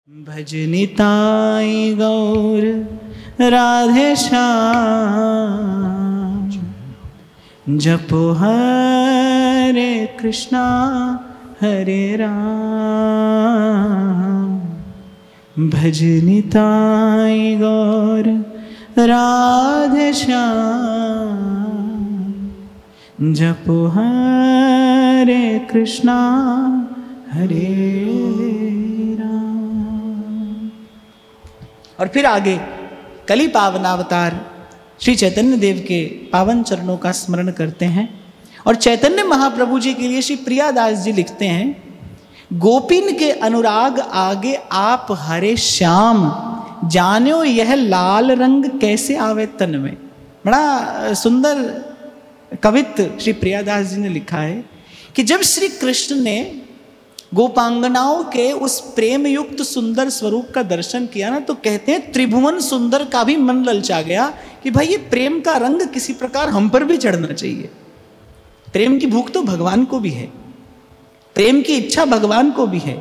भज निताई गौर राधे श्याम, जपो हरे कृष्णा हरे राम। भज निताई गौर राधे श्याम, जपो हरे कृष्णा हरे राम। और फिर आगे कली पावनावतार श्री चैतन्य देव के पावन चरणों का स्मरण करते हैं। और चैतन्य महाप्रभु जी के लिए श्री प्रियादास जी लिखते हैं, गोपिन के अनुराग आगे आप हरे श्याम, जान्यो यह लाल रंग कैसे आवे तन में। बड़ा सुंदर कवित्व श्री प्रियादास जी ने लिखा है कि जब श्री कृष्ण ने गोपांगनाओं के उस प्रेम युक्त सुंदर स्वरूप का दर्शन किया ना, तो कहते हैं त्रिभुवन सुंदर का भी मन ललचा गया कि भाई ये प्रेम का रंग किसी प्रकार हम पर भी चढ़ना चाहिए। प्रेम की भूख तो भगवान को भी है, प्रेम की इच्छा भगवान को भी है,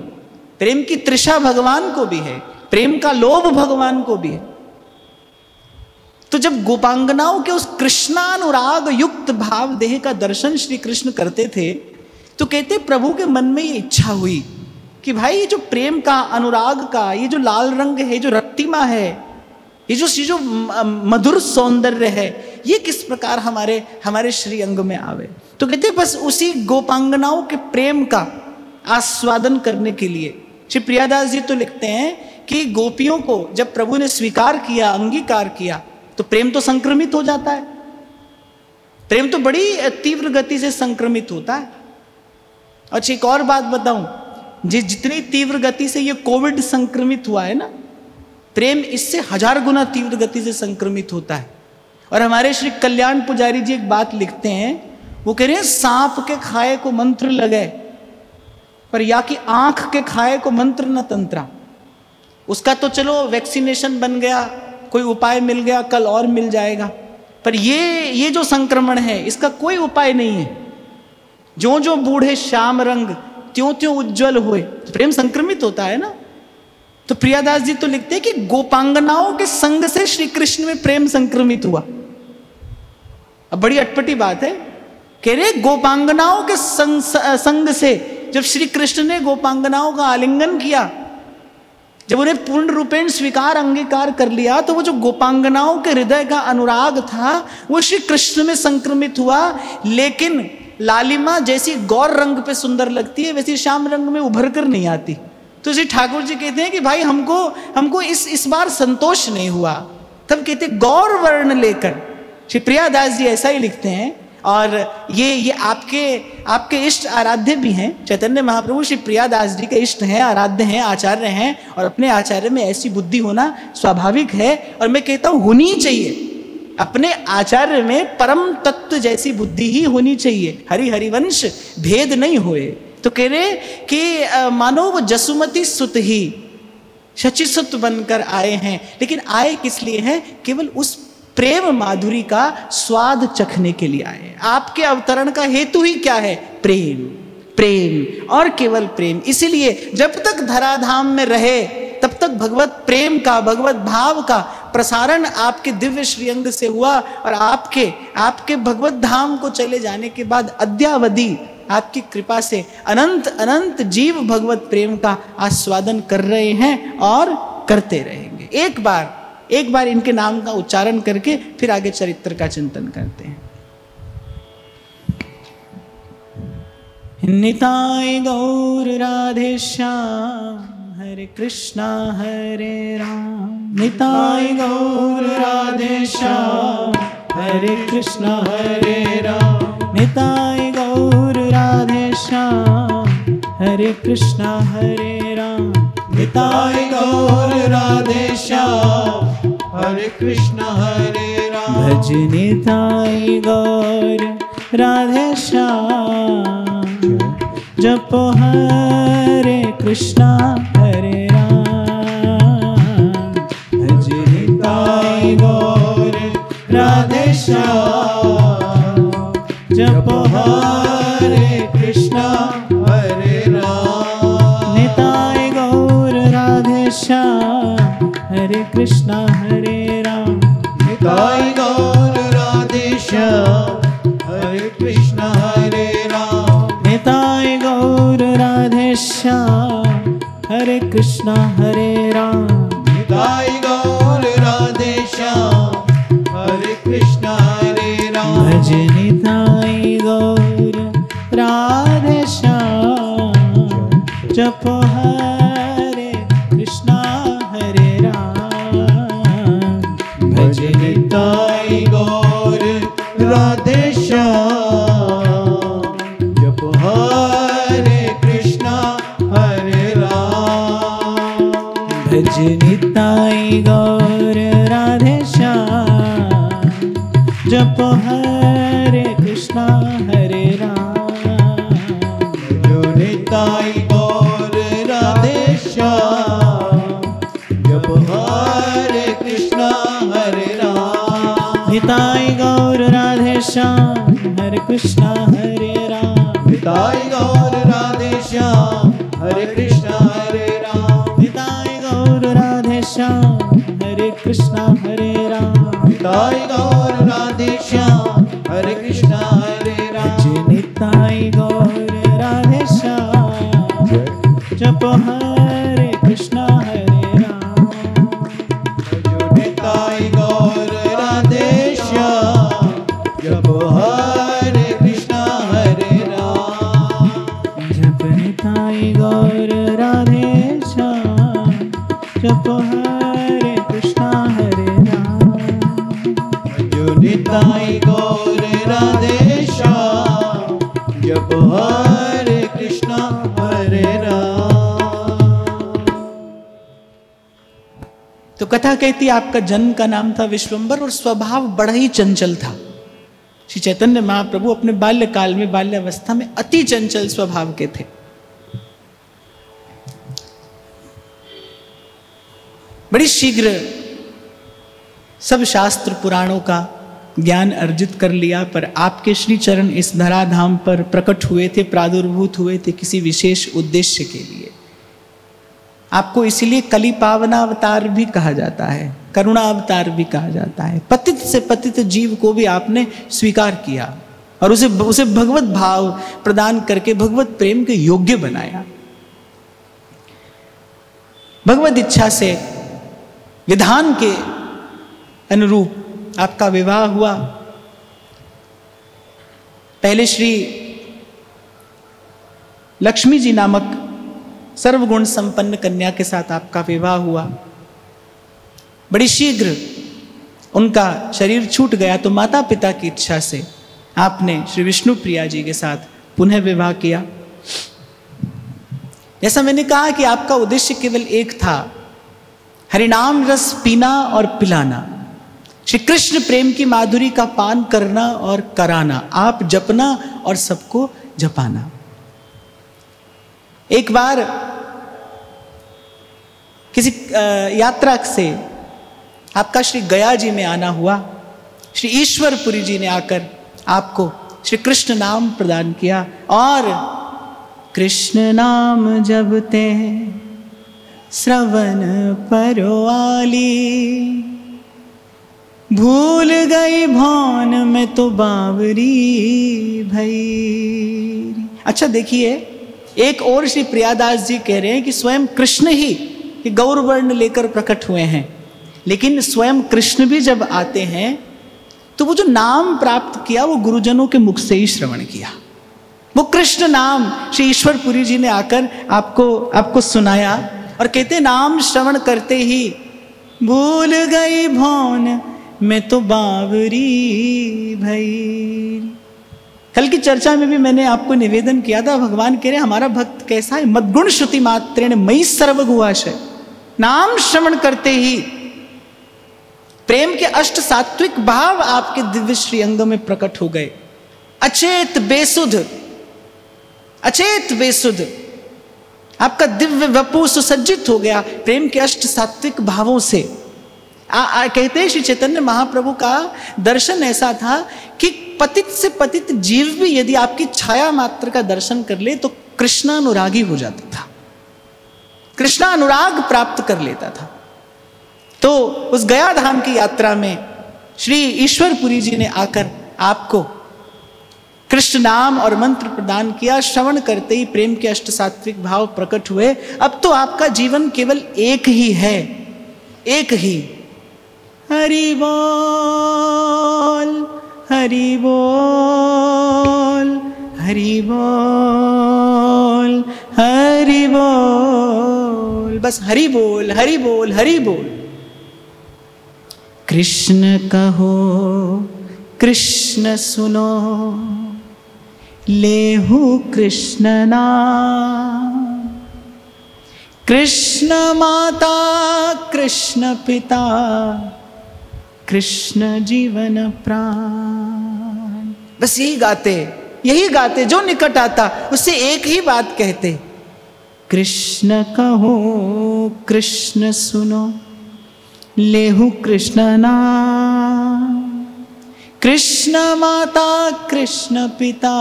प्रेम की तृषा भगवान को भी है, प्रेम का लोभ भगवान को भी है। तो जब गोपांगनाओं के उस कृष्णानुराग युक्त भाव देह का दर्शन श्री कृष्ण करते थे, तो कहते प्रभु के मन में ये इच्छा हुई कि भाई ये जो प्रेम का, अनुराग का, ये जो लाल रंग है, जो रक्तिमा है, ये जो मधुर सौंदर्य है, ये किस प्रकार हमारे श्री अंग में आवे। तो कहते बस उसी गोपांगनाओं के प्रेम का आस्वादन करने के लिए श्री प्रियादास जी तो लिखते हैं कि गोपियों को जब प्रभु ने स्वीकार किया, अंगीकार किया, तो प्रेम तो संक्रमित हो जाता है। प्रेम तो बड़ी तीव्र गति से संक्रमित होता है। अच्छा, एक और बात बताऊं, जितनी तीव्र गति से ये कोविड संक्रमित हुआ है ना, प्रेम इससे 1000 गुना तीव्र गति से संक्रमित होता है। और हमारे श्री कल्याण पुजारी जी एक बात लिखते हैं, वो कह रहे हैं सांप के खाए को मंत्र लगे, पर या कि आंख के खाए को मंत्र न तंत्रा। उसका तो चलो वैक्सीनेशन बन गया, कोई उपाय मिल गया, कल और मिल जाएगा, पर ये जो संक्रमण है इसका कोई उपाय नहीं है। जो जो बूढ़े श्याम रंग त्यों त्यों उज्जवल हुए। तो प्रेम संक्रमित होता है ना। तो प्रियादास जी तो लिखते हैं कि गोपांगनाओं के संग से श्री कृष्ण में प्रेम संक्रमित हुआ। अब बड़ी अटपटी बात है, कह रहे गोपांगनाओं के संग से जब श्री कृष्ण ने गोपांगनाओं का आलिंगन किया, जब उन्हें पूर्ण रूपेण स्वीकार अंगीकार कर लिया, तो वो जो गोपांगनाओं के हृदय का अनुराग था वो श्री कृष्ण में संक्रमित हुआ। लेकिन लालिमा जैसी गौर रंग पे सुंदर लगती है, वैसी श्याम रंग में उभर कर नहीं आती। तो श्री ठाकुर जी कहते हैं कि भाई हमको इस बार संतोष नहीं हुआ। तब कहते गौर वर्ण लेकर श्री प्रियादास जी ऐसा ही लिखते हैं। और ये आपके इष्ट आराध्य भी हैं। चैतन्य महाप्रभु श्री प्रियादास जी के इष्ट हैं, आराध्य हैं, आचार्य हैं। और अपने आचार्य में ऐसी बुद्धि होना स्वाभाविक है, और मैं कहता हूँ होनी चाहिए। अपने आचार्य में परम तत्व जैसी बुद्धि ही होनी चाहिए, हरिवंश भेद नहीं होए। तो कह रहे कि मानो वो जसुमती सुत ही शची सुत बनकर आए हैं। लेकिन आए किस लिए हैं? केवल उस प्रेम माधुरी का स्वाद चखने के लिए आए। आपके अवतरण का हेतु ही क्या है? प्रेम और केवल प्रेम। इसीलिए जब तक धराधाम में रहे तब तक भगवत प्रेम का, भगवत भाव का प्रसारण आपके दिव्य श्रीअंग से हुआ। और आपके भगवत धाम को चले जाने के बाद अद्यावधि आपकी कृपा से अनंत अनंत जीव भगवत प्रेम का आस्वादन कर रहे हैं और करते रहेंगे। एक बार इनके नाम का उच्चारण करके फिर आगे चरित्र का चिंतन करते हैं। निताय गौर राधे श्याम, हरे कृष्णा हरे राम। निताय गौर राधे श्याम, हरे कृष्णा हरे राम। निताय गौर राधे श्याम, हरे कृष्णा हरे राम। निताय गौर राधे श्याम, हरे कृष्णा हरे राम। भज निताय गौर राधे श्याम, जपो हरे कृष्णा हरे राम। भज निताय गौर राधे श्याम, जपो हरे कृष्णा हरे राम। निताय गौर राधे श्याम हरे कृष्णा हरे राम। निताई गौर राधे श्याम हरे कृष्णा हरे राम। निताई गौर राधे श्याम हरे कृष्णा हरे राम। निताई गौर राधे श्याम हरे कृष्णा हरे राम। भज निताई गौर राधे श्याम जप हरे कृष्णा हरे राम। भज निताई गौर राधे श्याम जप हरे कृष्णा हरे राम। भज निताई गौर राधे श्याम जप हरे कृष्णा हरे राम। जो निताई गौर राधे श्याम जप हरे कृष्णा हरे राम। निताई गौर राधे श्याम हरे कृष्णा हरे राम। निताई गौर राधे श्याम हरे कृष्णा हरे राम। निताई गौर राधे श्याम हरे कृष्णा हरे राम। निताई गौर राधे श्याम हरे कृष्णा हरे राम। निताई गौर राधे श्याम जप हरे कृष्णा हरे राम। जो निताई गौर राधे श्याम जप हरे कृष्णा हरे राम। जप निताई गौर राधे श्याम जप हरे कृष्णा हरे राम। जो निताई गौर राधे श्याम जप हरे कृष्णा हरे राम। तो कथा कहती आपका जन्म का नाम था विश्वंभर और स्वभाव बड़ा ही चंचल था। श्री चैतन्य महाप्रभु अपने बाल्यकाल में बाल्यावस्था में अति चंचल स्वभाव के थे। बड़ी शीघ्र सब शास्त्र पुराणों का ज्ञान अर्जित कर लिया, पर आपके श्री चरण इस धराधाम पर प्रकट हुए थे, प्रादुर्भूत हुए थे किसी विशेष उद्देश्य के लिए। आपको इसीलिए कली पावनावतार भी कहा जाता है, करुणा अवतार भी कहा जाता है। पतित से पतित जीव को भी आपने स्वीकार किया और उसे भगवत भाव प्रदान करके भगवत प्रेम के योग्य बनाया। भगवत इच्छा से विधान के अनुरूप आपका विवाह हुआ। पहले श्री लक्ष्मी जी नामक सर्वगुण संपन्न कन्या के साथ आपका विवाह हुआ। बड़ी शीघ्र उनका शरीर छूट गया तो माता पिता की इच्छा से आपने श्री विष्णु प्रिया जी के साथ पुनः विवाह किया। जैसा मैंने कहा कि आपका उद्देश्य केवल एक था, हरिनाम रस पीना और पिलाना, श्री कृष्ण प्रेम की माधुरी का पान करना और कराना, आप जपना और सबको जपाना। एक बार किसी यात्रा से आपका श्री गया जी में आना हुआ। श्री ईश्वरपुरी जी ने आकर आपको श्री कृष्ण नाम प्रदान किया और कृष्ण नाम जपते श्रवण परवाली, भूल गई भान में तो बावरी भई। अच्छा देखिए, एक और श्री प्रियादास जी कह रहे हैं कि स्वयं कृष्ण ही गौर वर्ण लेकर प्रकट हुए हैं, लेकिन स्वयं कृष्ण भी जब आते हैं तो वो जो नाम प्राप्त किया वो गुरुजनों के मुख से ही श्रवण किया। वो कृष्ण नाम श्री ईश्वरपुरी जी ने आकर आपको सुनाया और कहते नाम श्रवण करते ही भूल गई भौन में तो बावरी भई। कल की चर्चा में भी मैंने आपको निवेदन किया था, भगवान कह रहे हमारा भक्त कैसा है, मद्गुण श्रुति मात्रेण मयि सर्वगुहाशय। नाम श्रवण करते ही प्रेम के अष्ट सात्विक भाव आपके दिव्य श्री अंग में प्रकट हो गए। अचेत बेसुध, अचेत बेसुध आपका दिव्य वपु सुसज्जित हो गया प्रेम के अष्ट सात्विक भावों से। कहते हैं श्री चैतन्य महाप्रभु का दर्शन ऐसा था कि पतित से पतित जीव भी यदि आपकी छाया मात्र का दर्शन कर ले तो कृष्णानुरागी हो जाता था। कृष्णा अनुराग प्राप्त कर लेता था। तो उस गया धाम की यात्रा में श्री ईश्वरपुरी जी ने आकर आपको कृष्ण नाम और मंत्र प्रदान किया। श्रवण करते ही प्रेम के अष्ट सात्विक भाव प्रकट हुए। अब तो आपका जीवन केवल एक ही है, एक ही। हरि बोल हरि बोल हरि बोल हरि बोल, बस हरि बोल हरि बोल हरि बोल। कृष्ण कहो कृष्ण सुनो, लेहु कृष्ण नाम। कृष्ण माता कृष्ण पिता, कृष्ण जीवन प्राण। बस यही गाते, जो निकट आता उससे एक ही बात कहते, कृष्ण कहो कृष्ण सुनो, लेहु कृष्ण नाम। कृष्ण माता कृष्ण पिता,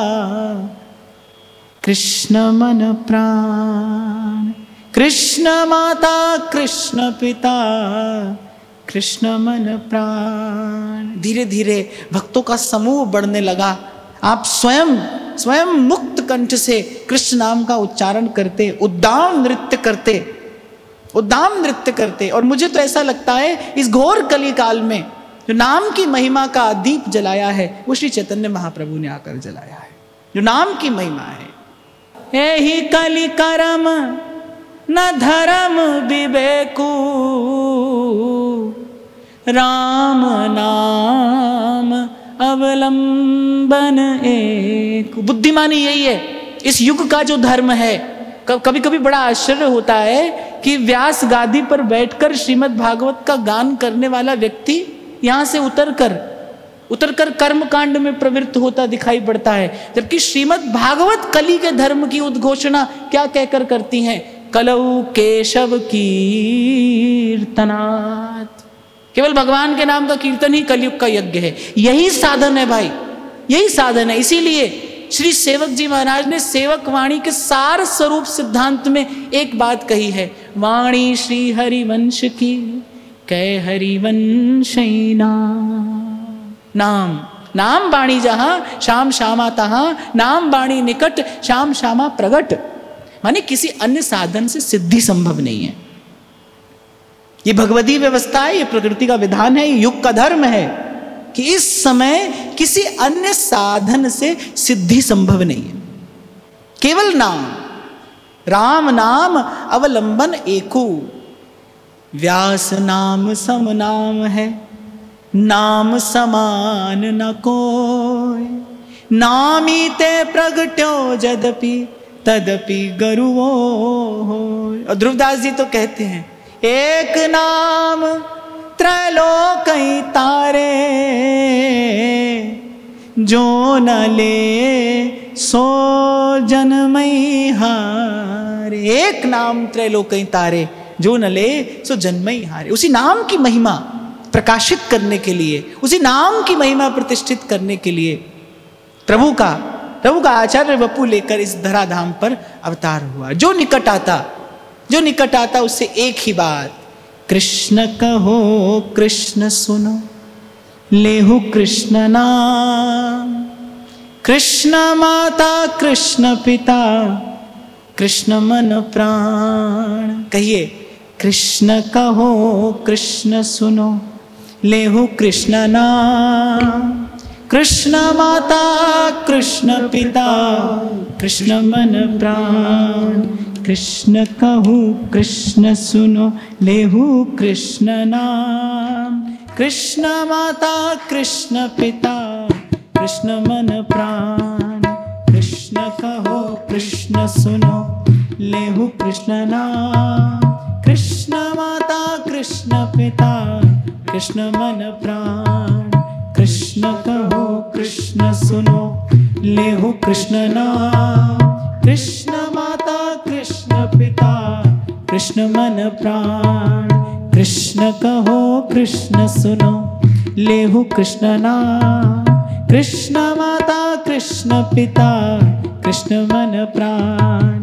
कृष्ण मन प्राण। कृष्ण माता कृष्ण पिता, कृष्ण मन प्राण। धीरे धीरे भक्तों का समूह बढ़ने लगा। आप स्वयं मुक्त कंठ से कृष्ण नाम का उच्चारण करते, उद्दाम नृत्य करते। और मुझे तो ऐसा लगता है इस घोर कली काल में जो नाम की महिमा का दीप जलाया है वो श्री चैतन्य महाप्रभु ने आकर जलाया है, जो नाम की महिमा है। एहि कली करम न धर्म विवेकु, राम नाम अवलंबन एक। बुद्धिमानी यही है, इस युग का जो धर्म है। कभी कभी बड़ा आश्चर्य होता है कि व्यास गादी पर बैठकर श्रीमद् भागवत का गान करने वाला व्यक्ति यहां से उतरकर कर्म कांड में प्रवृत्त होता दिखाई पड़ता है, जबकि श्रीमद् भागवत कली के धर्म की उद्घोषणा क्या कहकर करती हैं? कलौ केशव कीर्तनात्। केवल भगवान के नाम का कीर्तन ही कलयुग का यज्ञ है। यही साधन है भाई, यही साधन है। इसीलिए श्री सेवक जी महाराज ने सेवक वाणी के सार स्वरूप सिद्धांत में एक बात कही है, वाणी श्री हरिवंश की कै हरिवंशई नाम। नाम बाणी जहां श्याम श्यामा तहां, नाम बाणी निकट श्याम श्यामा प्रगट। माने किसी अन्य साधन से सिद्धि संभव नहीं है। ये भगवती व्यवस्था है, ये प्रकृति का विधान है, ये युग का धर्म है कि इस समय किसी अन्य साधन से सिद्धि संभव नहीं है। केवल नाम, राम नाम अवलंबन एको। व्यास नाम सम नाम है, नाम समान न कोय। नामी ते प्रगट्यो जदपि तदपि गरुवो होय। और ध्रुवदास जी तो कहते हैं, एक नाम त्रैलोकई तारे, जो न ले सो जन्मई हारे। एक नाम त्रैलोकई तारे, जो न ले सो जन्मई हारे। उसी नाम की महिमा प्रकाशित करने के लिए, उसी नाम की महिमा प्रतिष्ठित करने के लिए प्रभु का आचार्य वपु लेकर इस धराधाम पर अवतार हुआ। जो निकट आता उससे एक ही बात, कृष्ण कहो कृष्ण सुनो, लेहु कृष्ण नाम। कृष्ण माता कृष्ण पिता, कृष्ण मन प्राण। कहिए, कृष्ण कहो कृष्ण सुनो, लेहु कृष्ण नाम। कृष्ण माता कृष्ण पिता, कृष्ण मन प्राण। कृष्ण कहू कृष्ण सुनो, लेहु कृष्ण नाम। कृष्ण माता कृष्ण पिता, कृष्ण मन प्राण। कृष्ण कहो कृष्ण सुनो, लेहु कृष्ण नाम। कृष्ण माता कृष्ण पिता, कृष्ण मन प्राण। कृष्ण कहो कृष्ण सुनो, लेहु कृष्ण नाम। कृष्ण माता कृष्ण पिता, कृष्ण मन प्राण। कृष्ण कहो कृष्ण सुनो, लेहु कृष्ण नाम। कृष्ण माता कृष्ण पिता, कृष्ण मन प्राण।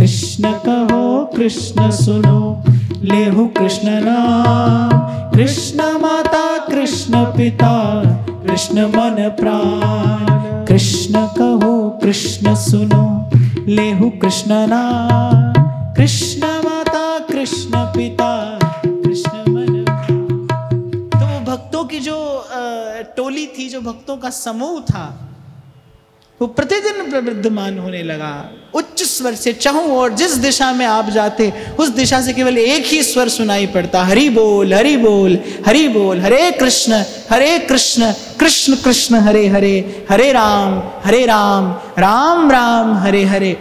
कृष्ण कहो कृष्ण सुनो, लेहु कृष्ण नाम। कृष्ण माता कृष्ण पिता, कृष्ण मन प्राण। कृष्ण कहो कृष्ण सुनो, लेहु कृष्ण नाम। कृष्ण माता कृष्ण पिता, कृष्ण मन प्राण। तो वो भक्तों की जो टोली थी, जो भक्तों का समूह था, वो प्रतिदिन प्रवृद्धमान होने लगा। उच्च स्वर से चाहों और जिस दिशा में आप जाते उस दिशा से केवल एक ही स्वर सुनाई पड़ता, हरि बोल हरि बोल हरि बोल, हरे कृष्ण कृष्ण कृष्ण हरे हरे, हरे राम राम राम हरे हरे।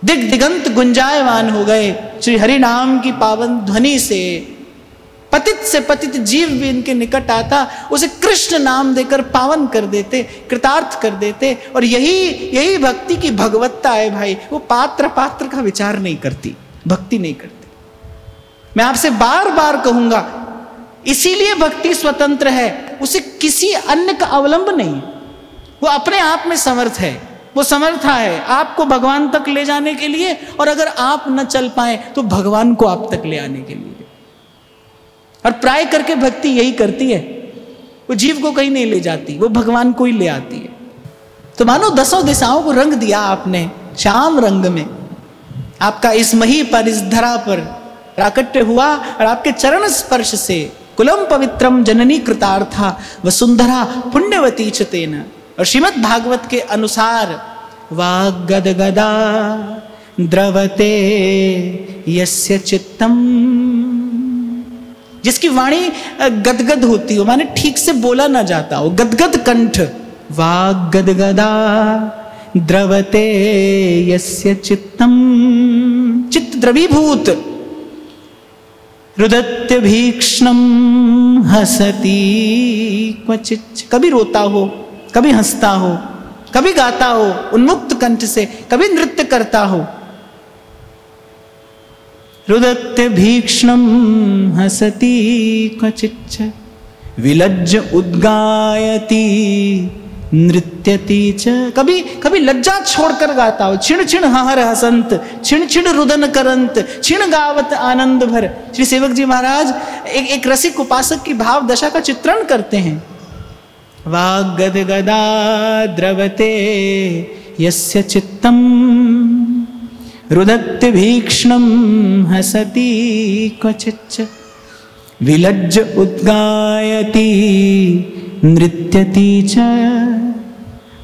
दिग दिगंत गुंजायमान हो गए श्री हरि नाम की पावन ध्वनि से। पतित से पतित जीव भी इनके निकट आता, उसे कृष्ण नाम देकर पावन कर देते, कृतार्थ कर देते। और यही भक्ति की भगवत्ता है भाई। वो पात्र का विचार नहीं करती, भक्ति नहीं करती। मैं आपसे बार बार कहूंगा, इसीलिए भक्ति स्वतंत्र है, उसे किसी अन्य का अवलंब नहीं। वो अपने आप में समर्थ है, वो समर्था है आपको भगवान तक ले जाने के लिए, और अगर आप न चल पाए तो भगवान को आप तक ले आने के लिए। और प्राय करके भक्ति यही करती है, वो जीव को कहीं नहीं ले जाती, वो भगवान को ही ले आती है। तो मानो 10 दिशाओं को रंग दिया आपने श्याम रंग में। आपका इस मही पर, इस धरा पर प्राकट्य हुआ, और आपके चरण स्पर्श से कुलम पवित्रम जननी कृतार्था वसुंधरा पुण्यवती च तेन। और श्रीमद् भागवत के अनुसार वाग गदगदा द्रवते यस्य चित्तम, जिसकी वाणी गदगद होती हो, माने ठीक से बोला ना जाता हो, गदगद कंठ। वाग गदगदा द्रवते यस्य चित्तम, चित्त द्रवीभूत। रुदत्य भीक्ष्णम हसती क्वचित्, कभी रोता हो, कभी हंसता हो, कभी गाता हो उन्मुक्त कंठ से, कभी नृत्य करता हो। रुदत्य भीक्ष्णम हसती क्वचिच्च, विलज्ज उद्गायती नृत्यति च, कभी लज्जा छोड़कर गाता हो। छिण छिण हहर हसंत, छिण छिण रुदन करंत, छिण गावत आनंद भर। श्री सेवक जी महाराज एक रसिक उपासक की भाव दशा का चित्रण करते हैं। वाग गदगदा द्रवते यस्य चित्तम, रुदत्य भीक्ष्णम हसती क्वचिच्च, विलज्ज उद्गायती नृत्यति च,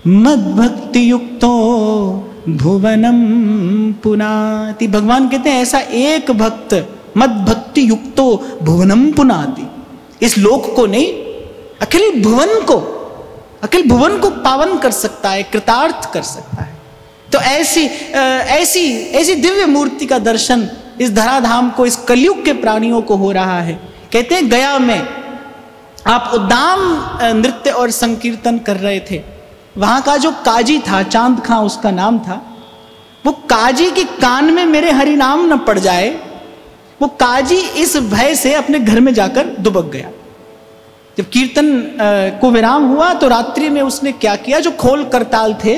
मद्भक्ति युक्तो भुवनम पुनाति। भगवान कहते हैं ऐसा एक भक्त मद्भक्ति युक्तो भुवनम पुनाति, इस लोक को नहीं अखिल भुवन को पावन कर सकता है, कृतार्थ कर सकता है। तो ऐसी दिव्य मूर्ति का दर्शन इस धराधाम को, इस कलयुग के प्राणियों को हो रहा है। कहते हैं गया में आप उद्दाम नृत्य और संकीर्तन कर रहे थे, वहां का जो काजी था, चांद खां उसका नाम था, वो काजी के कान में मेरे हरि नाम न पड़ जाए, वो काजी इस भय से अपने घर में जाकर दुबक गया। जब कीर्तन को विराम हुआ तो रात्रि में उसने क्या किया, जो खोल करताल थे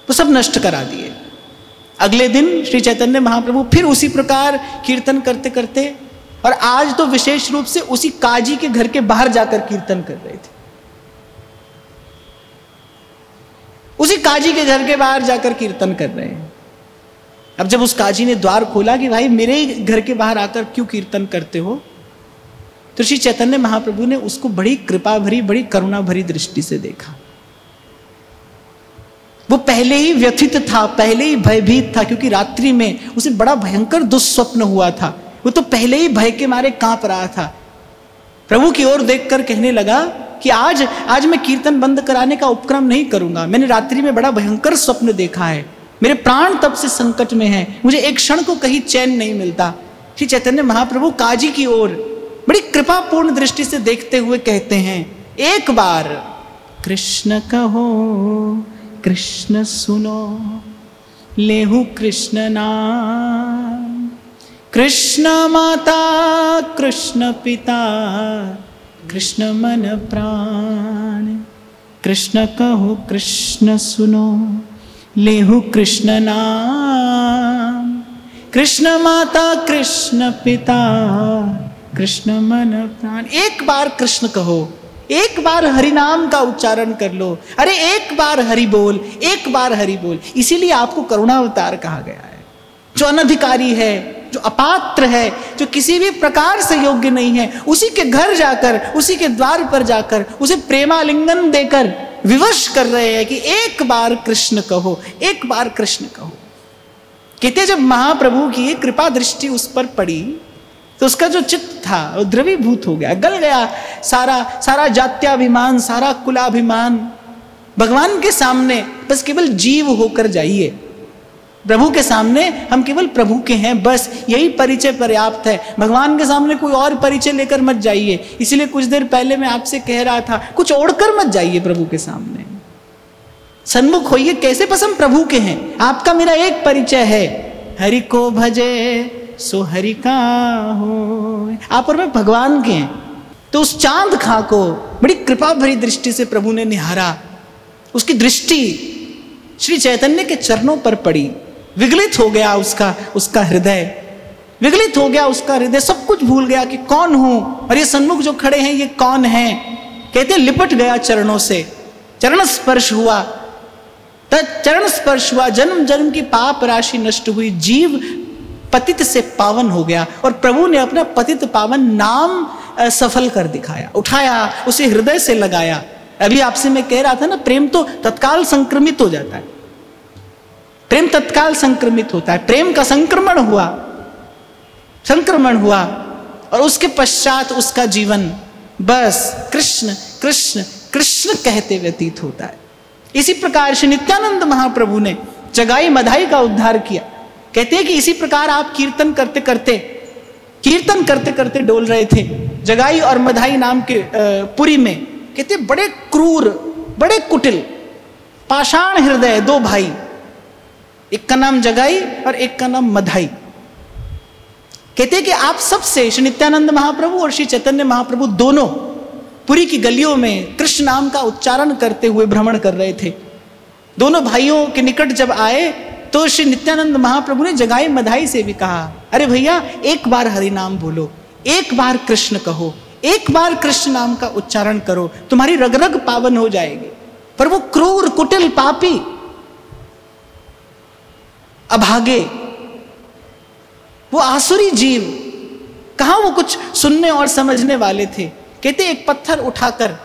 वो सब नष्ट करा दिए। अगले दिन श्री चैतन्य महाप्रभु फिर उसी प्रकार कीर्तन करते करते, और आज तो विशेष रूप से उसी काजी के घर के बाहर जाकर कीर्तन कर रहे थे। उसी काजी के घर के बाहर जाकर कीर्तन कर रहे हैं। अब जब उस काजी ने द्वार खोला कि भाई मेरे घर के बाहर आकर क्यों कीर्तन करते हो, तो श्री चैतन्य महाप्रभु ने उसको बड़ी कृपा भरी, बड़ी करुणा भरी दृष्टि से देखा। वो पहले ही व्यथित था, पहले ही भयभीत था, क्योंकि रात्रि में उसे बड़ा भयंकर दुस्वप्न हुआ था। वो तो पहले ही भय के मारे कांप रहा था। प्रभु की ओर देखकर कहने लगा कि आज मैं कीर्तन बंद कराने का उपक्रम नहीं करूंगा। मैंने रात्रि में बड़ा भयंकर स्वप्न देखा है, मेरे प्राण तब से संकट में हैं, मुझे एक क्षण को कहीं चैन नहीं मिलता। श्री चैतन्य महाप्रभु काजी की ओर बड़ी कृपापूर्ण दृष्टि से देखते हुए कहते हैं, एक बार कृष्ण कहो कृष्ण सुनो, लेहु कृष्ण नाम। कृष्ण माता कृष्ण पिता, कृष्ण मन प्राण। कृष्ण कहो कृष्ण सुनो, लेहु कृष्ण नाम, कृष्ण माता कृष्ण पिता, कृष्ण मन प्राण। एक बार कृष्ण कहो, एक बार हरि नाम का उच्चारण कर लो। अरे एक बार हरि बोल, एक बार हरि बोल। इसीलिए आपको करुणावतार कहा गया है। जो अनधिकारी है, जो अपात्र है, जो किसी भी प्रकार से योग्य नहीं है, उसी के घर जाकर, उसी के द्वार पर जाकर उसे प्रेमालिंगन देकर विवश कर रहे हैं कि एक बार कृष्ण कहो, एक बार कृष्ण कहो। कहते जब महाप्रभु की कृपा दृष्टि उस पर पड़ी तो उसका जो चित्त था वो द्रवीभूत हो गया, गल गया। सारा जात्याभिमान, सारा कुलाभिमान भगवान के सामने बस केवल जीव होकर जाइए। प्रभु के सामने हम केवल प्रभु के हैं, बस यही परिचय पर्याप्त है। भगवान के सामने कोई और परिचय लेकर मत जाइए। इसलिए कुछ देर पहले मैं आपसे कह रहा था, कुछ ओढ़कर मत जाइए प्रभु के सामने। सन्मुख होइए, कैसे पसंद प्रभु के हैं। आपका मेरा एक परिचय है, हरि को भजे सो हरि का हो। आप और मैं भगवान के हैं। तो उस चांद खां को बड़ी कृपा भरी दृष्टि से प्रभु ने निहारा। उसकी दृष्टि श्री चैतन्य के चरणों पर पड़ी। विगलित हो गया उसका हृदय, विगलित हो गया उसका हृदय। सब कुछ भूल गया कि कौन हूं और ये सन्मुख जो खड़े हैं ये कौन है। कहते लिपट गया चरणों से, चरण स्पर्श हुआ, चरण स्पर्श हुआ। जन्म जन्म की पाप राशि नष्ट हुई, जीव पतित से पावन हो गया। और प्रभु ने अपना पतित पावन नाम सफल कर दिखाया, उठाया, उसे हृदय से लगाया। अभी आपसे मैं कह रहा था ना, प्रेम तो तत्काल संक्रमित हो जाता है, प्रेम तत्काल संक्रमित होता है। प्रेम का संक्रमण हुआ और उसके पश्चात उसका जीवन बस कृष्ण कृष्ण कृष्ण कहते व्यतीत होता है। इसी प्रकार श्री नित्यानंद महाप्रभु ने जगाई मधाई का उद्धार किया। कहते हैं कि इसी प्रकार आप कीर्तन करते करते डोल रहे थे जगाई और मधाई नाम के पुरी में। कहते बड़े क्रूर, बड़े कुटिल, पाषाण हृदय दो भाई, एक का नाम जगाई और एक का नाम मधाई। कहते हैं कि आप सबसे श्री नित्यानंद महाप्रभु और श्री चैतन्य महाप्रभु दोनों पुरी की गलियों में कृष्ण नाम का उच्चारण करते हुए भ्रमण कर रहे थे। दोनों भाइयों के निकट जब आए तो श्री नित्यानंद महाप्रभु ने जगाई मधाई से भी कहा, अरे भैया एक बार हरि नाम बोलो, एक बार कृष्ण कहो, एक बार कृष्ण नाम का उच्चारण करो, तुम्हारी रग रग पावन हो जाएगी। पर वो क्रूर कुटिल पापी अभागे, वो आसुरी जीव, कहां वो कुछ सुनने और समझने वाले थे। कहते एक पत्थर उठाकर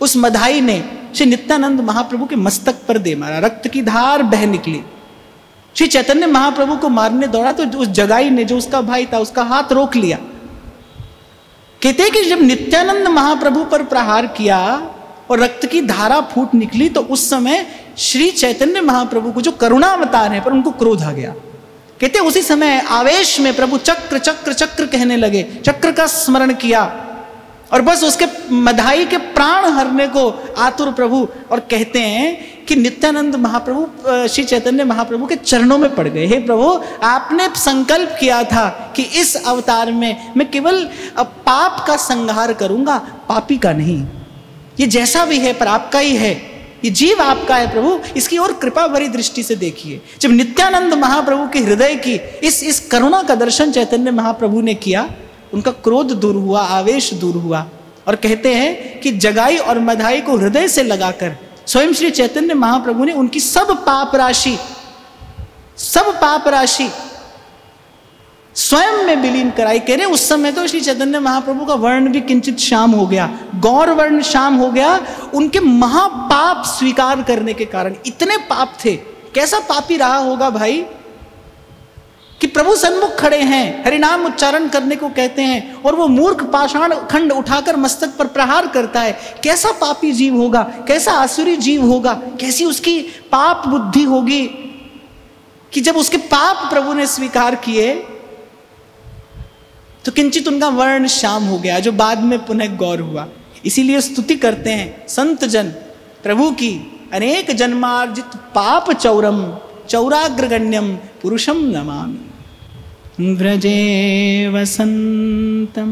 उस मधाई ने श्री नित्यानंद महाप्रभु के मस्तक पर दे मारा, रक्त की धार बह निकली। श्री चैतन्य महाप्रभु को मारने दौड़ा तो उस जगाई ने, जो उसका भाई था, उसका हाथ रोक लिया। कहते कि जब नित्यानंद महाप्रभु पर प्रहार किया और रक्त की धारा फूट निकली तो उस समय श्री चैतन्य महाप्रभु को, जो करुणावतार है, पर उनको क्रोध आ गया। कहते उसी समय आवेश में प्रभु चक्र चक्र चक्र कहने लगे, चक्र का स्मरण किया और बस उसके मधाई के प्राण हरने को आतुर प्रभु। और कहते हैं कि नित्यानंद महाप्रभु श्री चैतन्य महाप्रभु के चरणों में पड़ गए। हे प्रभु, आपने संकल्प किया था कि इस अवतार में मैं केवल पाप का संहार करूंगा, पापी का नहीं। ये जैसा भी है पर आपका ही है, ये जीव आपका है प्रभु, इसकी ओर कृपा भरी दृष्टि से देखिए। जब नित्यानंद महाप्रभु के हृदय की इस करुणा का दर्शन चैतन्य महाप्रभु ने किया, उनका क्रोध दूर हुआ, आवेश दूर हुआ। और कहते हैं कि जगाई और मधाई को हृदय से लगाकर स्वयं श्री चैतन्य महाप्रभु ने उनकी सब पाप राशि स्वयं में विलीन कराई। कह रहे उस समय तो श्री चैतन्य महाप्रभु का वर्ण भी किंचित श्याम हो गया, गौर वर्ण श्याम हो गया, उनके महापाप स्वीकार करने के कारण। इतने पाप थे, कैसा पापी रहा होगा भाई कि प्रभु सन्मुख खड़े हैं, हरिनाम उच्चारण करने को कहते हैं और वो मूर्ख पाषाण खंड उठाकर मस्तक पर प्रहार करता है। कैसा पापी जीव होगा, कैसा आसुरी जीव होगा, कैसी उसकी पाप बुद्धि होगी कि जब उसके पाप प्रभु ने स्वीकार किए तो किंचित उनका वर्ण श्याम हो गया, जो बाद में पुनः गौर हुआ। इसीलिए स्तुति करते हैं संत जन प्रभु की, अनेक जन्मार्जित पाप चौरम चौराग्रगण्यम पुरुषम नमामि। व्रजे वसंतम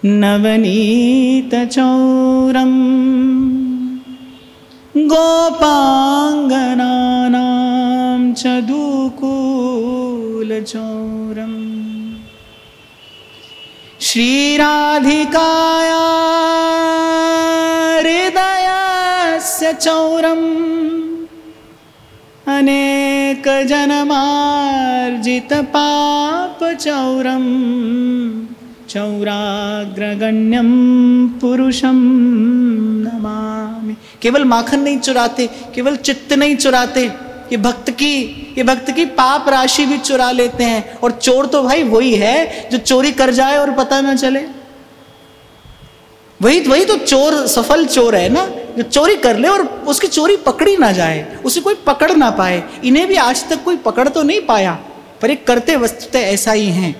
नवनीत चौरम गोपांगनानां च दुकूलचौरम् श्रीराधिकाया हृदयस्य चौरम् अनेक जन्मार्जित पाप चौरम चौराग्रगण्यम पुरुषम नमामि। केवल माखन नहीं चुराते, केवल चित्त नहीं चुराते, ये भक्त की पाप राशि भी चुरा लेते हैं। और चोर तो भाई वही है जो चोरी कर जाए और पता ना चले। वही तो चोर, सफल चोर है ना, जो चोरी कर ले और उसकी चोरी पकड़ी ना जाए, उसे कोई पकड़ ना पाए। इन्हें भी आज तक कोई पकड़ तो नहीं पाया, पर ये करते वस्तुतः ऐसा ही हैं।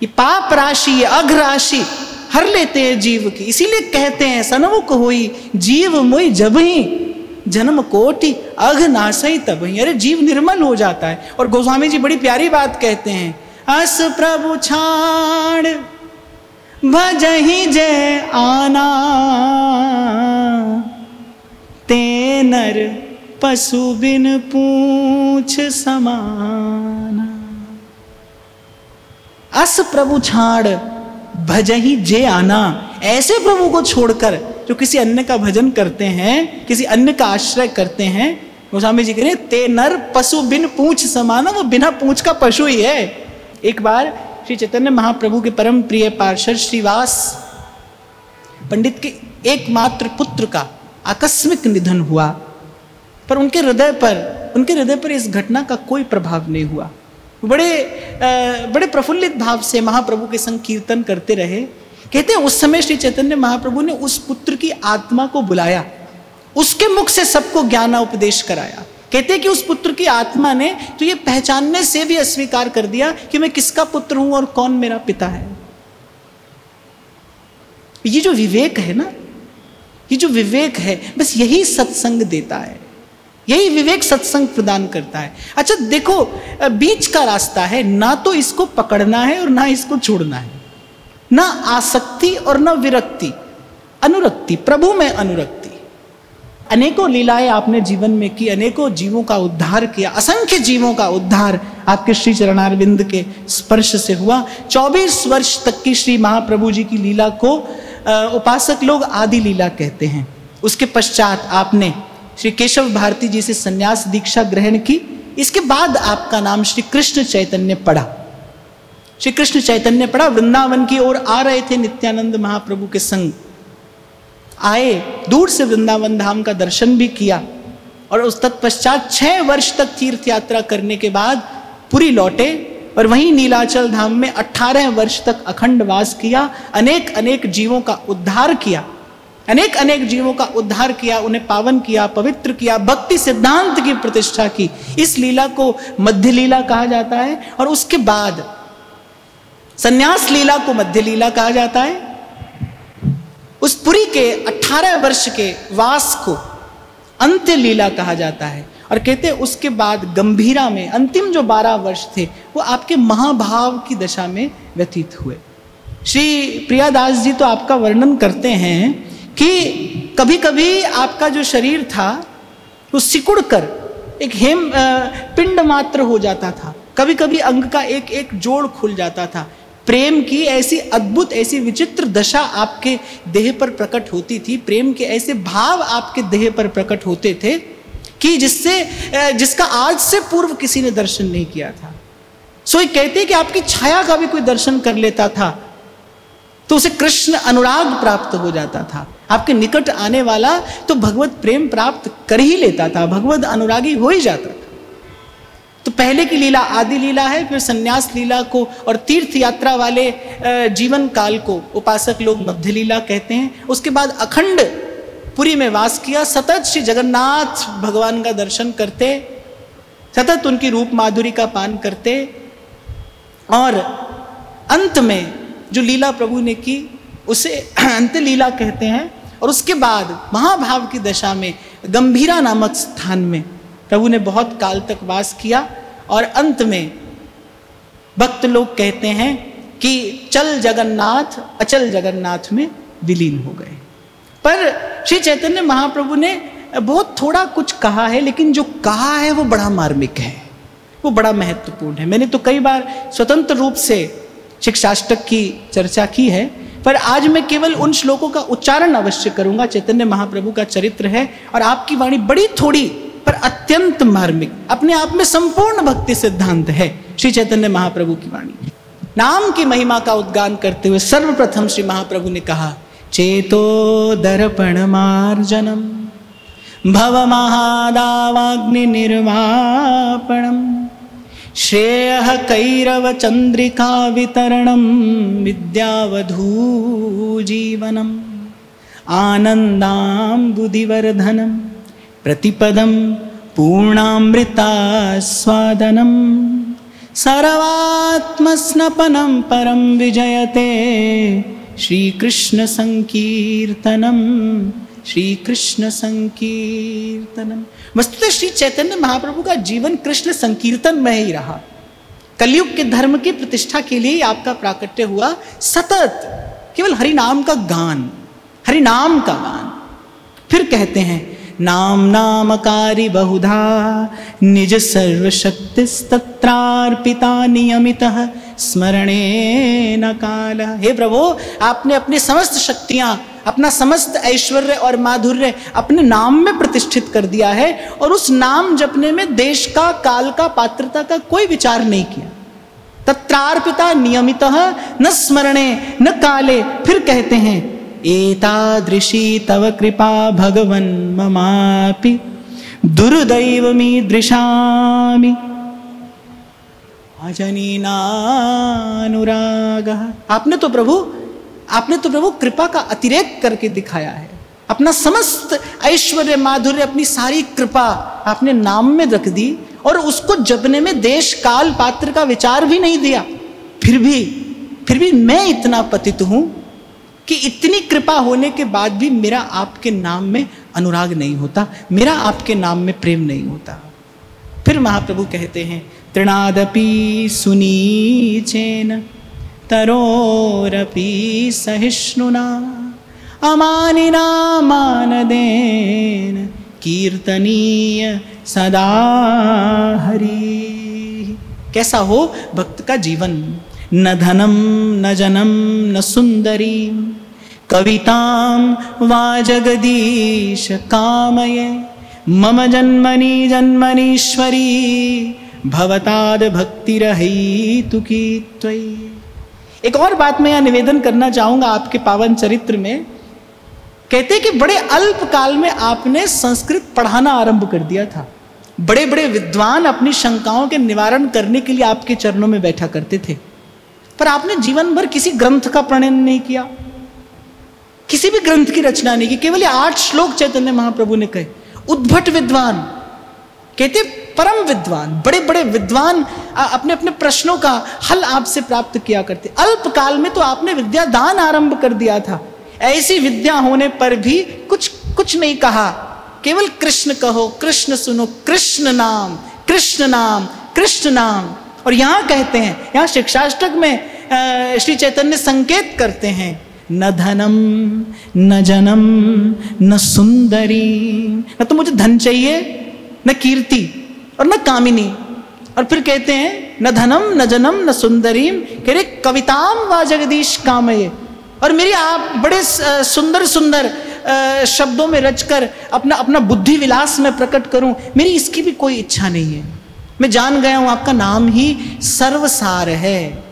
ये पाप राशि, ये अघ राशि हर लेते हैं जीव की। इसीलिए कहते हैं सनमुख होई जीव मोई जब ही जन्म कोटि अघ नासई तब ही। अरे जीव निर्मल हो जाता है। और गोस्वामी जी बड़ी प्यारी बात कहते हैं, अस प्रभु छाड़ भजहि जय आना ते नर पशु बिन पूछ समाना। अस प्रभु छाड़ भजहि जे आना। ऐसे प्रभु को छोड़कर जो किसी अन्य का भजन करते हैं, किसी अन्य का आश्रय करते हैं, गोस्वामी जी कह रहे ते नर पशु बिन पूछ समाना। वो बिना पूछ का पशु ही है। एक बार श्री चैतन्य महाप्रभु के परम प्रिय पार्षद श्रीवास पंडित के एकमात्र पुत्र का आकस्मिक निधन हुआ, पर उनके हृदय पर इस घटना का कोई प्रभाव नहीं हुआ। बड़े प्रफुल्लित भाव से महाप्रभु के संग कीर्तन करते रहे। कहते हैं उस समय श्री चैतन्य महाप्रभु ने उस पुत्र की आत्मा को बुलाया, उसके मुख से सबको ज्ञानोपदेश कराया। कहते हैं कि उस पुत्र की आत्मा ने तो ये पहचानने से भी अस्वीकार कर दिया कि मैं किसका पुत्र हूं और कौन मेरा पिता है। ये जो विवेक है ना, ये जो विवेक है, बस यही सत्संग देता है, यही विवेक सत्संग प्रदान करता है। अच्छा देखो, बीच का रास्ता है, ना तो इसको पकड़ना है और ना इसको छोड़ना है, ना आसक्ति और ना विरक्ति, अनुरक्ति, प्रभु में अनुरक्ति। अनेकों लीलाएं आपने जीवन में की, अनेकों जीवों का उद्धार किया, असंख्य जीवों का उद्धार आपके श्री चरणारविंद के स्पर्श से हुआ। 24 वर्ष तक की श्री महाप्रभु जी की लीला को उपासक लोग आदि लीला कहते हैं। उसके पश्चात आपने श्री केशव भारती जी से संन्यास दीक्षा ग्रहण की। इसके बाद आपका नाम श्री कृष्ण चैतन्य पड़ा। श्री कृष्ण चैतन्य पड़ा, वृंदावन की ओर आ रहे थे नित्यानंद महाप्रभु के संग, आए, दूर से वृंदावन धाम का दर्शन भी किया और उस तत्पश्चात 6 वर्ष तक तीर्थ यात्रा करने के बाद पुरी लौटे और वहीं नीलाचल धाम में 18 वर्ष तक अखंड वास किया। अनेक अनेक जीवों का उद्धार किया, अनेक अनेक जीवों का उद्धार किया, उन्हें पावन किया, पवित्र किया, भक्ति सिद्धांत की प्रतिष्ठा की। इस लीला को मध्य लीला कहा जाता है और उसके बाद संन्यास लीला को मध्य लीला कहा जाता है। उस पुरी के 18 वर्ष के वास को अंत्य लीला कहा जाता है। और कहते हैं उसके बाद गंभीरा में अंतिम जो 12 वर्ष थे वो आपके महाभाव की दशा में व्यतीत हुए। श्री प्रियादास जी तो आपका वर्णन करते हैं कि कभी कभी आपका जो शरीर था वो सिकुड़ कर एक पिंड मात्र हो जाता था, कभी कभी अंग का एक एक जोड़ खुल जाता था। प्रेम की ऐसी अद्भुत, ऐसी विचित्र दशा आपके देह पर प्रकट होती थी, प्रेम के ऐसे भाव आपके देह पर प्रकट होते थे कि जिसका आज से पूर्व किसी ने दर्शन नहीं किया था। सो ये कहते हैं कि आपकी छाया का भी कोई दर्शन कर लेता था तो उसे कृष्ण अनुराग प्राप्त हो जाता था। आपके निकट आने वाला तो भगवत प्रेम प्राप्त कर ही लेता था, भगवत अनुरागी हो ही जाता था। तो पहले की लीला आदि लीला है, फिर संन्यास लीला को और तीर्थ यात्रा वाले जीवन काल को उपासक लोग मध्य लीला कहते हैं। उसके बाद अखंड पुरी में वास किया, सतत श्री जगन्नाथ भगवान का दर्शन करते, सतत उनकी रूप माधुरी का पान करते और अंत में जो लीला प्रभु ने की उसे अंत्य लीला कहते हैं। और उसके बाद महाभाव की दशा में गंभीरा नामक स्थान में प्रभु ने बहुत काल तक वास किया और अंत में भक्त लोग कहते हैं कि चल जगन्नाथ अचल जगन्नाथ में विलीन हो गए। पर श्री चैतन्य महाप्रभु ने बहुत थोड़ा कुछ कहा है, लेकिन जो कहा है वो बड़ा मार्मिक है, वो बड़ा महत्वपूर्ण है। मैंने तो कई बार स्वतंत्र रूप से शिक्षाष्टक की चर्चा की है, पर आज मैं केवल उन श्लोकों का उच्चारण अवश्य करूंगा। चैतन्य महाप्रभु का चरित्र है और आपकी वाणी बड़ी थोड़ी पर अत्यंत मार्मिक, अपने आप में संपूर्ण भक्ति सिद्धांत है श्री चैतन्य महाप्रभु की वाणी। नाम की महिमा का उद्गान करते हुए सर्वप्रथम श्री महाप्रभु ने कहा, चेतो दर्पण मार्जनम भव महादावाग्नि निर्वापणम श्रेयः कैरव चंद्रिका वितरणम विद्यावधू जीवनम आनंदाम्बुधिवर्धनम प्रतिपदम पूर्णामृतास्वादनम सर्वात्मस्नपनं परम विजयते श्रीकृष्ण संकीर्तनम श्रीकृष्ण संकीर्तनम। वस्तुतः श्री चैतन्य महाप्रभु का जीवन कृष्ण संकीर्तन में ही रहा। कलयुग के धर्म की प्रतिष्ठा के लिए आपका प्राकट्य हुआ, सतत केवल हरि नाम का गान, हरि नाम का गान। फिर कहते हैं, नाम नामकारी बहुधा निज सर्वशक्तिस्तत्रार्पिता नियमितः स्मरणे न काल। हे प्रभु, आपने अपनी समस्त शक्तियां, अपना समस्त ऐश्वर्य और माधुर्य अपने नाम में प्रतिष्ठित कर दिया है, और उस नाम जपने में देश का, काल का, पात्रता का कोई विचार नहीं किया। तत्रार्पिता नियमितः न स्मरणे न काले। फिर कहते हैं, एतादृशी तव कृपा भगवन् ममापि दुर्दैवमीदृशामि अजनीनानुरागः। आपने तो प्रभु कृपा का अतिरेक करके दिखाया है। अपना समस्त ऐश्वर्य, माधुर्य, अपनी सारी कृपा आपने नाम में रख दी, और उसको जपने में देश, काल, पात्र का विचार भी नहीं दिया। फिर भी मैं इतना पतित हूं कि इतनी कृपा होने के बाद भी मेरा आपके नाम में अनुराग नहीं होता, मेरा आपके नाम में प्रेम नहीं होता। फिर महाप्रभु कहते हैं, तृणादपि सुनीचेन तरोरपि सहिष्णुना अमानिना मानदेन कीर्तनीय सदा हरि। कैसा हो भक्त का जीवन, न धनम न जनम न सुंदरी कवितां वा जगदीश कामये मम जन्मनि जन्मनीश्वरी भवताद भक्तिरहितु की त्वयि। एक और बात मैं यहाँ निवेदन करना चाहूंगा आपके पावन चरित्र में। कहते कि बड़े अल्प काल में आपने संस्कृत पढ़ाना आरंभ कर दिया था। बड़े बड़े विद्वान अपनी शंकाओं के निवारण करने के लिए आपके चरणों में बैठा करते थे, पर आपने जीवन भर किसी ग्रंथ का प्रणयन नहीं किया, किसी भी ग्रंथ की रचना नहीं की। केवल 8 श्लोक चैतन्य महाप्रभु ने कहे। उद्भट विद्वान, कहते परम विद्वान, बड़े बड़े विद्वान अपने अपने प्रश्नों का हल आपसे प्राप्त किया करते। अल्प काल में तो आपने विद्या दान आरंभ कर दिया था। ऐसी विद्या होने पर भी कुछ नहीं कहा, केवल कृष्ण कहो, कृष्ण सुनो, कृष्ण नाम, कृष्ण नाम, कृष्ण नाम। और यहां कहते हैं, यहां शिक्षाष्टक में श्री चैतन्य संकेत करते हैं, न धनम न जनम न सुंदरी। न तो मुझे धन चाहिए, न कीर्ति और न कामिनी। और फिर कहते हैं, न धनम न जनम न सुंदरीम, कह रहे कविताम वा जगदीश कामये। और मेरी आप बड़े सुंदर सुंदर शब्दों में रचकर अपना बुद्धि विलास में प्रकट करूं, मेरी इसकी भी कोई इच्छा नहीं है। मैं जान गया हूं आपका नाम ही सर्वसार है।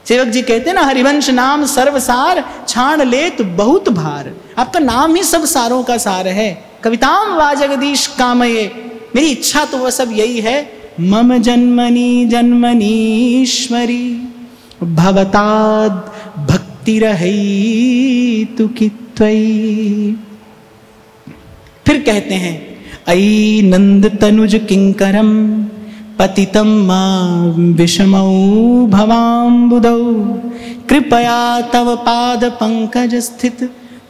सेवक जी कहते हैं ना, हरिवंश नाम सर्वसार छाण लेत बहुत भार। आपका नाम ही सब सारों का सार है। कविताम वा जगदीश कामये, मेरी इच्छा तो वह सब यही है। मम जन्मनि जन्मनीश्वरी भवताद भक्तिरहितु की त्वयि। फिर कहते हैं, अयि नंद तनुज किंकरम पतितं मां विषमौ भवाम्बुदौ कृपया तव पाद पंकज स्थित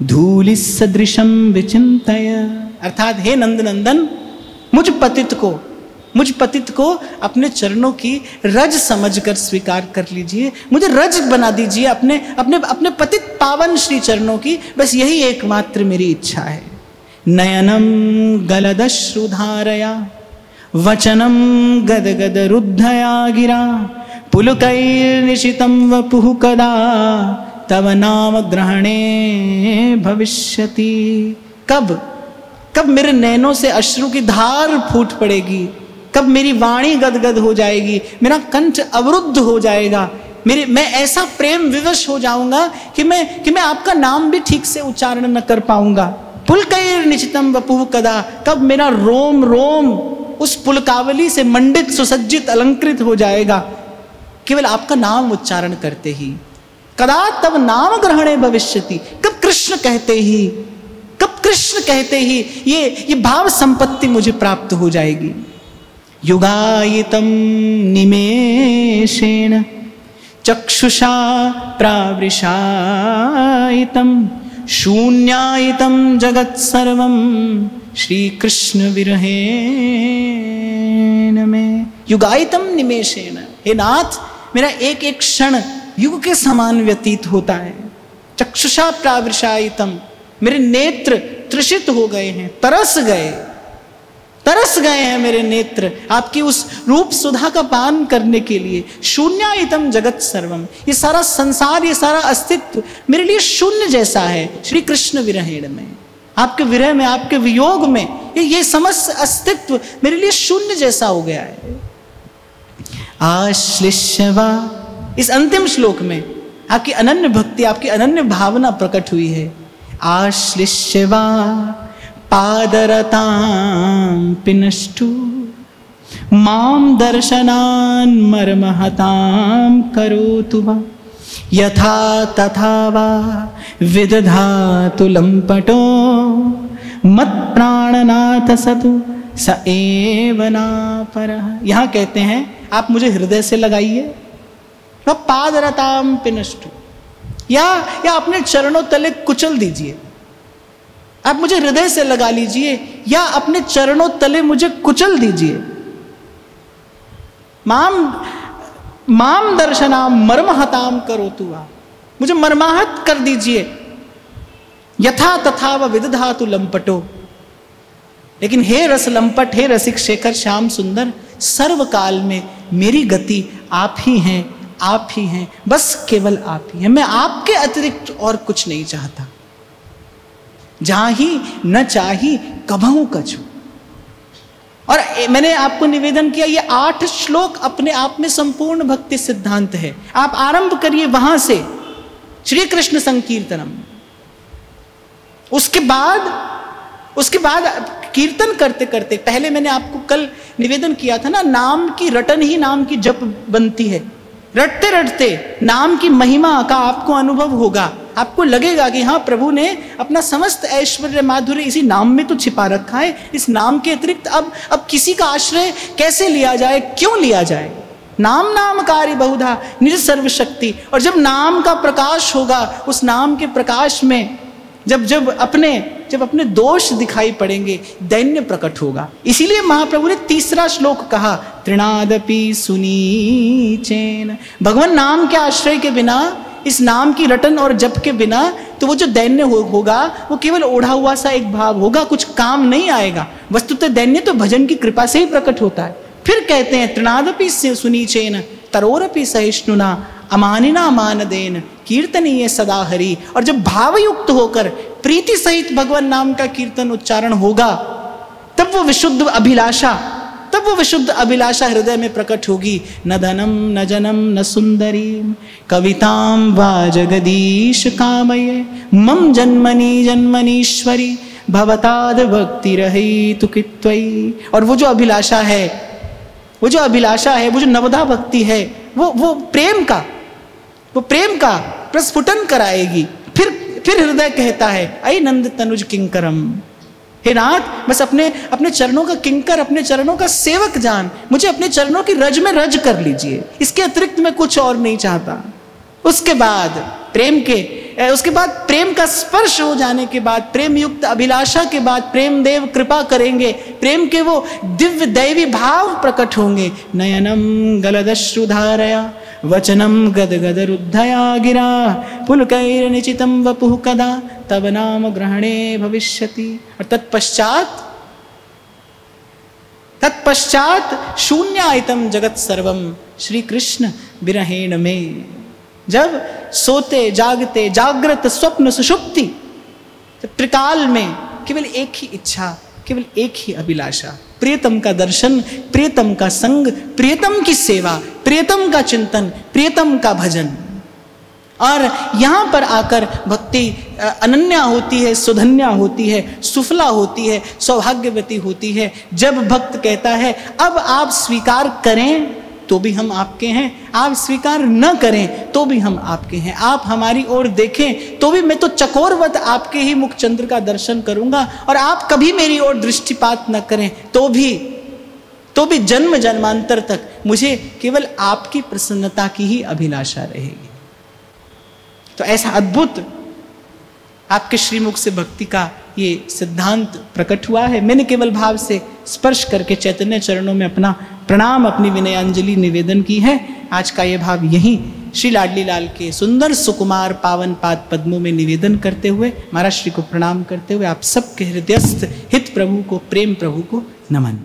धूलि सदृशम विचिंतय। अर्थात हे नंद नंदन, मुझ पतित को अपने चरणों की रज समझकर स्वीकार कर लीजिए। मुझे रज बना दीजिए अपने पतित पावन श्री चरणों की। बस यही एकमात्र मेरी इच्छा है। नयनं गलदश्रुधारया वचनं गदगद रुद्धया गिरा पुलकैर्निशितं वपुः कदा तव नाम ग्रहणे भविष्यति। कब मेरे नैनों से अश्रु की धार फूट पड़ेगी, कब मेरी वाणी गदगद हो जाएगी, मेरा कंठ अवरुद्ध हो जाएगा, मैं ऐसा प्रेम विवश हो जाऊंगा कि मैं आपका नाम भी ठीक से उच्चारण न कर पाऊंगा। पुलकैर्निशितं वपुः कदा, कब मेरा रोम रोम उस पुलकावली से मंडित सुसज्जित अलंकृत हो जाएगा केवल आपका नाम उच्चारण करते ही। कदा तब नाम ग्रहणे भविष्यति, कब कृष्ण कहते ही ये भाव संपत्ति मुझे प्राप्त हो जाएगी। युगायितं निमेषेण चक्षुषा प्रावृषायितं शून्यायितं जगत् सर्वं श्री कृष्ण विरहेण में। युगायितं निमेषेण, हे नाथ मेरा एक एक क्षण युग के समान व्यतीत होता है। चक्षुषा प्रावृषायितं, मेरे नेत्र तृषित हो गए हैं, तरस गए हैं मेरे नेत्र आपकी उस रूप सुधा का पान करने के लिए। शून्यायितं जगत सर्वम, ये सारा संसार, ये सारा अस्तित्व मेरे लिए शून्य जैसा है। श्री कृष्ण विरहेण में, आपके विरह में, आपके वियोग में ये समस्त अस्तित्व मेरे लिए शून्य जैसा हो गया है। आश्लिष्यवा, इस अंतिम श्लोक में आपकी अनन्य भक्ति, आपकी अनन्य भावना प्रकट हुई है। आश्लिष्यवा पादरतां पिनष्टु मां दर्शनान् मर्महतां करोतु वा यथा तथा वा विदधातु लम्पटो मत्प्राणनाथ सतु स एव नापरः। यहाँ कहते हैं आप मुझे हृदय से लगाइए, पादरतां पिनष्टु, या अपने चरणों तले कुचल दीजिए। आप मुझे हृदय से लगा लीजिए या अपने चरणों तले मुझे कुचल दीजिए। माम दर्शनाम मर्महताम करोतु वा, मुझे मर्माहत कर दीजिए। यथा तथा व विदधातु लंपटो, लेकिन हे रस लंपट, हे रसिक शेखर श्याम सुंदर, सर्वकाल में मेरी गति आप ही हैं, आप ही हैं, बस केवल आप ही हैं। मैं आपके अतिरिक्त और कुछ नहीं चाहता। जहां ही न चाही कभू कछु। और मैंने आपको निवेदन किया, ये 8 श्लोक अपने आप में संपूर्ण भक्ति सिद्धांत है। आप आरंभ करिए वहां से, श्री कृष्ण संकीर्तनम। उसके बाद कीर्तन करते करते, पहले मैंने आपको कल निवेदन किया था ना, नाम की रटन ही नाम की जप बनती है। रटते रटते नाम की महिमा का आपको अनुभव होगा। आपको लगेगा कि हाँ, प्रभु ने अपना समस्त ऐश्वर्य माधुर्य इसी नाम में तो छिपा रखा है। इस नाम के अतिरिक्त अब किसी का आश्रय कैसे लिया जाए, क्यों लिया जाए। नाम नामकारी बहुधा निज सर्वशक्ति। और जब नाम का प्रकाश होगा, उस नाम के प्रकाश में जब अपने दोष दिखाई पड़ेंगे, दैन्य प्रकट होगा। इसीलिए महाप्रभु ने तीसरा श्लोक कहा, तृणादपि सुनीचेन। भगवान नाम के आश्रय के बिना, इस नाम की रटन और जप के बिना, तो वो जो दैन्य होगा वो केवल ओढ़ा हुआ सा एक भाव होगा, कुछ काम नहीं आएगा। वस्तुतः दैन्य तो भजन की कृपा से ही प्रकट होता है। फिर कहते हैं, तृणादपि सुनीचेन तरोरपि सहिष्णुना अमानिना मानदेन कीर्तनीय सदा हरि। और जब भावयुक्त होकर प्रीति सहित भगवान नाम का कीर्तन उच्चारण होगा, तब वो विशुद्ध अभिलाषा हृदय में प्रकट होगी। न धनम न जनम न सुंदरी कविताम वा जगदीश कामये मम जन्मनि जन्मनीश्वरी भवताद भक्ति रही तुकित्वयी। और वो जो अभिलाषा है, वो जो नवधा भक्ति है, वो प्रेम का प्रस्फुटन कराएगी। फिर हृदय कहता है, ऐ नंद तनुज किंकरम, हे नाथ, बस अपने चरणों का किंकर, अपने चरणों का सेवक जान, मुझे अपने चरणों की रज में रज कर लीजिए। इसके अतिरिक्त मैं कुछ और नहीं चाहता। उसके बाद प्रेम का स्पर्श हो जाने के बाद, प्रेम युक्त अभिलाषा के बाद प्रेम देव कृपा करेंगे, प्रेम के वो दिव्य दैवी भाव प्रकट होंगे। नयनम गलदश्रुधारया वचनम गदगद रुद्धया गिरा पुलकैर्निचितं वपुः कदा तब नाम ग्रहणे भविष्यति। और तत्पश्चात शून्यायतम जगत सर्वम श्री कृष्ण विरहेण में। जब सोते जागते जागृत स्वप्न सुषुप्ति त्रिकाल में केवल एक ही इच्छा, केवल एक ही अभिलाषा, प्रियतम का दर्शन, प्रियतम का संग, प्रियतम की सेवा, प्रियतम का चिंतन, प्रियतम का भजन। और यहाँ पर आकर भक्ति अनन्या होती है, सुधन्या होती है, सुफला होती है, सौभाग्यवती होती है। जब भक्त कहता है अब आप स्वीकार करें तो भी हम आपके हैं, आप स्वीकार न करें तो भी हम आपके हैं, आप हमारी ओर देखें तो भी मैं तो चकोरवत आपके ही मुख चंद्र का दर्शन करूंगा, और आप कभी मेरी ओर दृष्टिपात न करें तो भी जन्म जन्मांतर तक मुझे केवल आपकी प्रसन्नता की ही अभिलाषा रहेगी। तो ऐसा अद्भुत आपके श्रीमुख से भक्ति का ये सिद्धांत प्रकट हुआ है। मैंने केवल भाव से स्पर्श करके चैतन्य चरणों में अपना प्रणाम, अपनी विनयांजलि निवेदन की है। आज का ये भाव यहीं श्री लाडली लाल के सुंदर सुकुमार पावन पाद पद्मों में निवेदन करते हुए, महाराज श्री को प्रणाम करते हुए आप सबके हृदयस्थ हित प्रभु को, प्रेम प्रभु को नमन।